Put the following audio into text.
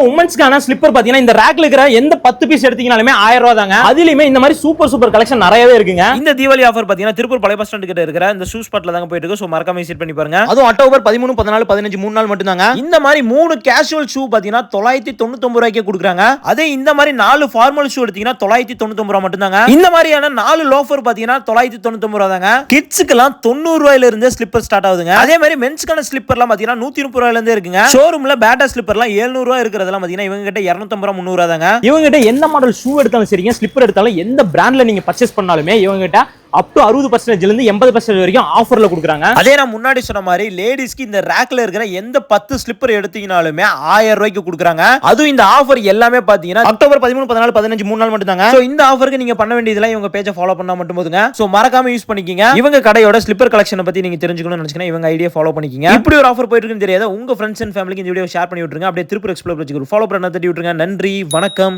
உமன்ஸ்க்கான slipper பாத்தீங்கன்னா இந்த ரேக்ல இருக்கிற எந்த 10 பீஸ் எடுத்தீங்கனாலுமே 1000 ரூபாய் தாங்க. அதுலயுமே இந்த மாதிரி சூப்பர் கலெக்ஷன் நிறையவே இருக்குங்க. இந்த தீபாவளி ஆஃபர் பாத்தீங்கன்னா திருப்பூர் பழைய பஸ் ஸ்டாண்ட் கிட்ட இருக்கிற இந்த ஷூ ஸ்பாட்ல தாங்க போயிட்டு இருக்கு. சோ மறக்காம விசிட் பண்ணி பாருங்க. அதுவும் அக்டோபர் 13, 14, 15 3 நாள் மட்டும் தாங்க. இந்த மாதிரி 3 கேஷுவல் ஷூ பாத்தீங்கன்னா 999 ரூபாய்க்கு கொடுக்குறாங்க. அதே இந்த மாதிரி 4 ஃபார்மல் ஷூ எடுத்தீங்கன்னா 999 ரூபாய் மட்டும் தாங்க. இந்த மாதிரியான 4 லோஃபர் பாத்தீங்கன்னா 999 ரூபாய் தாங்க. கிட்ஸ்க்குலாம் 90 ரூபாயில இருந்து ஸ்லிப்பர் ஸ்டார்ட் ஆகுதுங்க. அதே மாதிரி மென்ஸ்க்கான ஸ்லிப்பர்லாம் பாத்தீங்கன்னா 130 ரூபாயில இருந்தே இருக்குங்க. ஷோரூம்ல பேட்டா ஸ்லிப்பர்லாம் 700 ரூபாய் இருக்கிறதெல்லாம் பாத்தீங்கன்னா இவங்க கிட்ட 250 ரூபாய் 300 தாங்க. இவங்க கிட்ட எந்த மாடல் ஷூ எடுத்தாலும் சரிங்க, ஸ்லிப்பர் எடுத்தாலும் எந்த பிராண்ட்ல நீங்க பர்ச்சேஸ் பண்ணாலுமே இவங்க கிட்ட அப் டு 60% இருந்து 80% வரைக்கும் ஆஃபர்ல கொடுக்குறாங்க. அதே நான் முன்னாடி சொன்ன மாதிரி லேடிஸ்க்கு இந்த ரேக்ல இருக்கிற எந்த 10 ஸ்லிப்பர் எடுத்தீங்கனாலுமே 1000 ரூபாய்க்கு கொடுக்குறாங்க. அதுவும் இந்த ஆஃபர் எல்லாமே பாத்தீங்கன்னா அக்டோபர் 13, 14, 15 3 நாள் மட்டும் தாங்க. சோ இந்த ஆஃபருக்கு நீங்க பண்ண வேண்டியதெல்லாம் இவங்க பேஜை ஃபாலோ பண்ணா மட்டும் போதுங்க. சோ மறக்காம யூஸ் பண்ணிக்கங்க. இவங்க கடையோட ஸ்லிப்பர் கலெக்ஷனை பத்தி நீங்க தெரிஞ்சுக்கணும்னு நினைச்சீங்கன்னா இவங்க ஐடியா ஃபாலோ பண்ணிக்கங்க. இப்படி ஒரு ஆஃபர் போயிட்டு இருக்குன்னு தெரியாத உங்க ஃப்ரெண்ட்ஸ் அண்ட் ஃபேமிலிக்கு இந்த வீடியோ ஷேர் பண்ணி விட்டுருங்க. அப்படியே திருப்பூர் எக்ஸ்ப்ளோர் பேஜ்க்கு ஃபாலோ பண்ண தட்டி விட்டுருங்க. நன்றி, வணக்கம்.